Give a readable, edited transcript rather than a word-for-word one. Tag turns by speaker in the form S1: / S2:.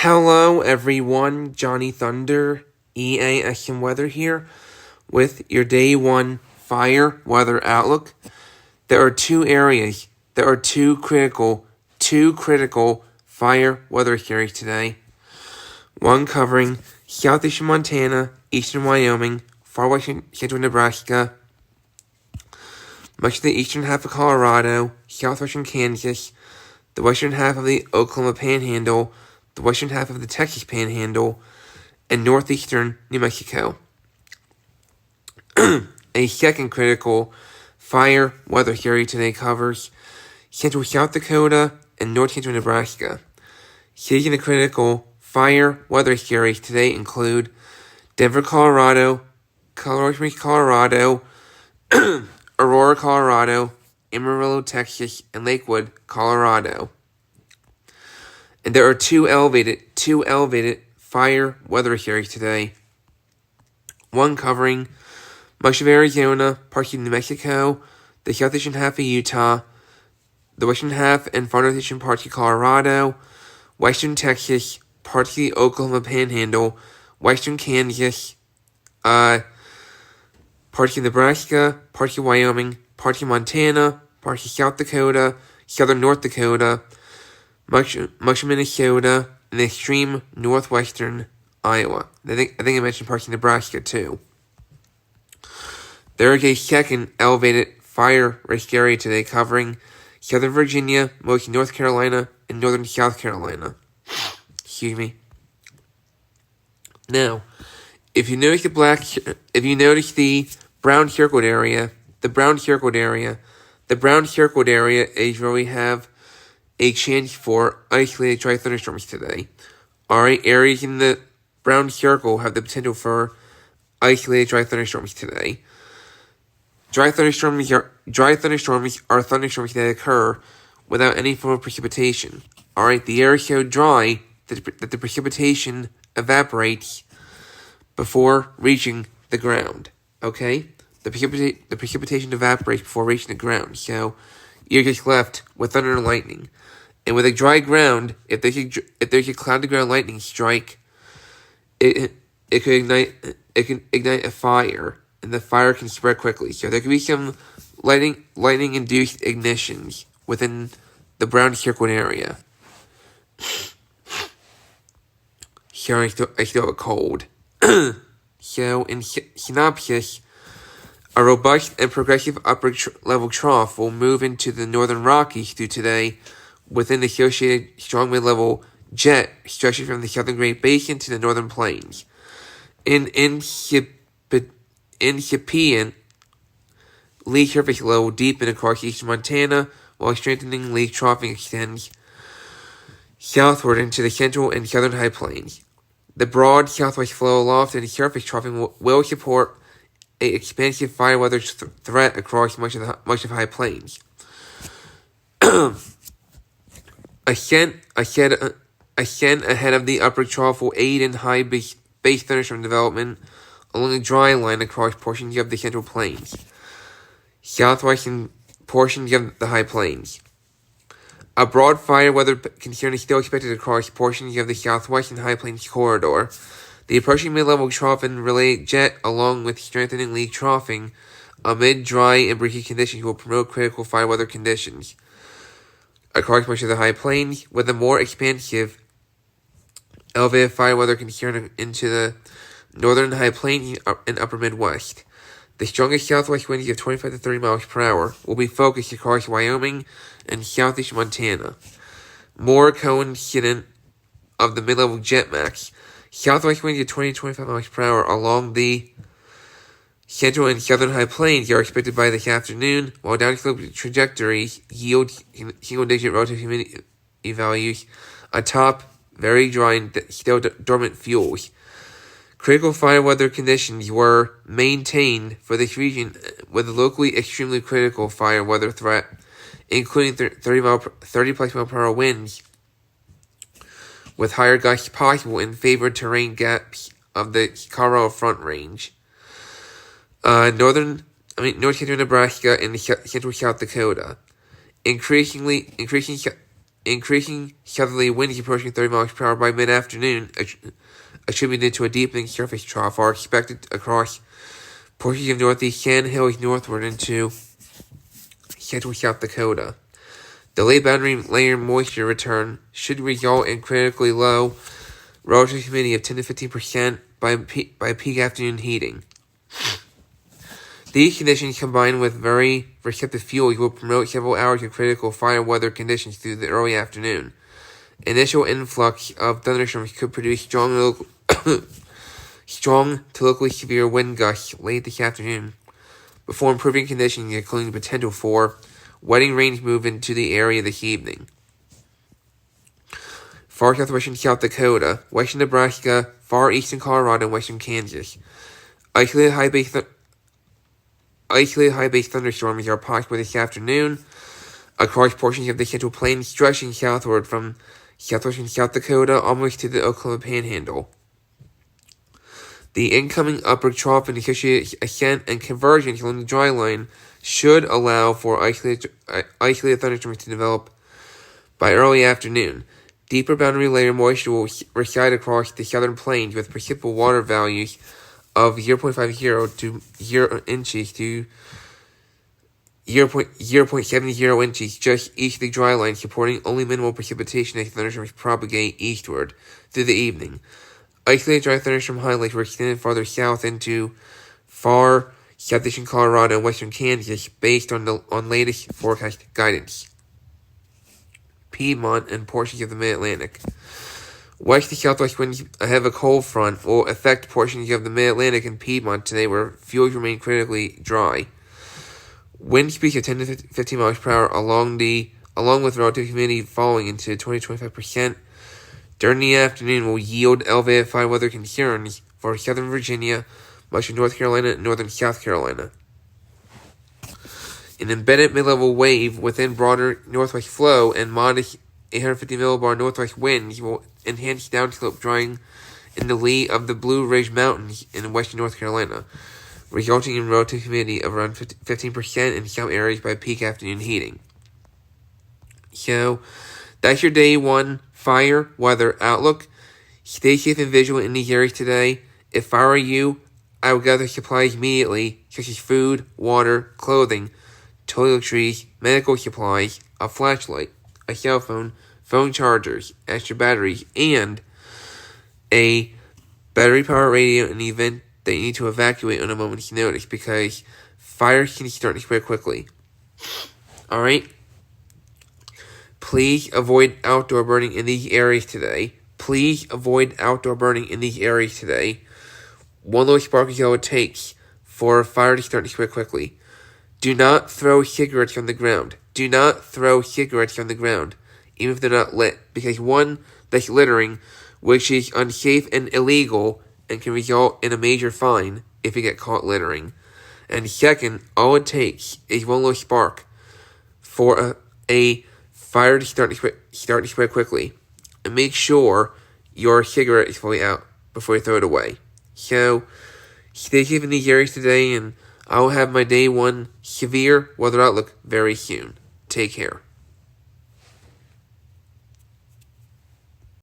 S1: Hello everyone, Johnny Thunder, EAS&Weather here with your Day 1 Fire Weather Outlook. There are two critical fire weather areas today. One covering southeastern Montana, eastern Wyoming, far western central Nebraska, much of the eastern half of Colorado, southwestern Kansas, the western half of the Oklahoma Panhandle, the western half of the Texas Panhandle, and northeastern New Mexico. A second critical fire weather area today covers central South Dakota and north central Nebraska. Cities in the critical fire weather areas today include Denver, Colorado, Colorado Springs, Colorado, Aurora, Colorado, Amarillo, Texas, and Lakewood, Colorado. And there are two elevated fire weather areas today. One covering much of Arizona, parts of New Mexico, the southeastern half of Utah, the western half and far northeastern parts of Colorado, western Texas, parts of the Oklahoma Panhandle, western Kansas, parts of Nebraska, parts of Wyoming, parts of Montana, parts of South Dakota, southern North Dakota, much of Minnesota, and extreme northwestern Iowa. I think I mentioned parts of Nebraska too. There is a second elevated fire risk area today covering southern Virginia, most of North Carolina, and northern South Carolina. Excuse me. Now, if you notice the brown circled area, the brown circled area is where we have a chance for isolated dry thunderstorms today. Alright, areas in the brown circle have the potential for isolated dry thunderstorms today. Dry thunderstorms are thunderstorms that occur without any form of precipitation. Alright, the air is so dry that the precipitation evaporates before reaching the ground. Okay? The precipitation evaporates before reaching the ground, so you're just left with thunder and lightning. And with a dry ground, if there's a cloud to ground lightning strike, it can ignite a fire, and the fire can spread quickly. So there could be some lightning induced ignitions within the brown circled area. So I still have a cold. So in synopsis, a robust and progressive upper level trough will move into the northern Rockies through today, within the associated strong mid-level jet stretching from the southern Great Basin to the northern plains. In incipient lee surface low will deepen across eastern Montana, while strengthening lee troughing extends southward into the central and southern high plains. The broad southwest flow aloft and surface troughing will support an expansive fire weather threat across much of high plains. Ascent ahead of the upper trough will aid in high base thunderstorm development along a dry line across portions of the central plains, southwestern portions of the high plains. A broad fire weather concern is still expected across portions of the southwestern high plains corridor. The approaching mid-level trough and related jet, along with strengthening lee troughing amid dry and breezy conditions, will promote critical fire weather conditions across much of the high plains, with a more expansive elevated fire weather concern into the northern high plains and upper Midwest. The strongest southwest winds of 25 to 30 miles per hour will be focused across Wyoming and southeast Montana. More coincident of the mid-level jet max. Southwest winds of 20 to 25 miles per hour along the central and southern high plains are expected by this afternoon, while downslope trajectories yield single-digit relative humidity values atop very dry and still dormant fuels. Critical fire weather conditions were maintained for this region with a locally extremely critical fire weather threat, including 30-plus mile per hour winds, with higher gusts possible in favored terrain gaps of the Colorado Front Range. North central Nebraska and central South Dakota. Increasing increasing southerly winds approaching 30 miles per hour by mid-afternoon, attributed to a deepening surface trough, are expected across portions of northeast Sand Hills northward into central South Dakota. The late boundary layer moisture return should result in critically low relative humidity of 10 to 15% by peak afternoon heating. These conditions, combined with very receptive fuels, will promote several hours of critical fire weather conditions through the early afternoon. Initial influx of thunderstorms could produce strong to locally severe wind gusts late this afternoon, before improving conditions, including the potential for wetting rains move into the area this evening. Far southwestern South Dakota, western Nebraska, far eastern Colorado, and western Kansas. Isolated high-base thunderstorms are possible this afternoon across portions of the Central Plains, stretching southward from southwestern South Dakota almost to the Oklahoma Panhandle. The incoming upper trough and associated ascent and convergence along the dry line should allow for isolated thunderstorms to develop by early afternoon. Deeper boundary layer moisture will reside across the southern plains with precipitable water values of 0.50 to 0 inches to 0.70 inches just east of the dry line, supporting only minimal precipitation as thunderstorms propagate eastward through the evening. Isolated dry thunderstorm highlights were extended farther south into far southeastern Colorado and western Kansas based on latest forecast guidance. Piedmont and portions of the Mid-Atlantic. West to southwest winds ahead of a cold front will affect portions of the Mid-Atlantic and Piedmont today, where fuels remain critically dry. Wind speeds of 10 to 15 miles per hour along with relative humidity falling into 20-25% during the afternoon will yield elevated fire weather concerns for southern Virginia, much of North Carolina, and northern South Carolina. An embedded mid-level wave within broader northwest flow and modest 850 millibar northwest winds will enhance downslope drying in the lee of the Blue Ridge Mountains in western North Carolina, resulting in relative humidity of around 15% in some areas by peak afternoon heating. So, that's your day one fire weather outlook. Stay safe and vigilant in these areas today. If I were you, I would gather supplies immediately, such as food, water, clothing, toiletries, medical supplies, a flashlight, a cell phone, phone chargers, extra batteries, and a battery-powered radio in the event that you need to evacuate on a moment's notice, because fires can start to spread quickly. Alright? Please avoid outdoor burning in these areas today. One little spark is all it takes for a fire to start to spread quickly. Do not throw cigarettes on the ground. Even if they're not lit. Because one, that's littering, which is unsafe and illegal and can result in a major fine if you get caught littering. And second, all it takes is one little spark for a fire to start to spread quickly. And make sure your cigarette is fully out before you throw it away. So, stay safe in these areas today, and I will have my day one severe weather outlook very soon. Take care.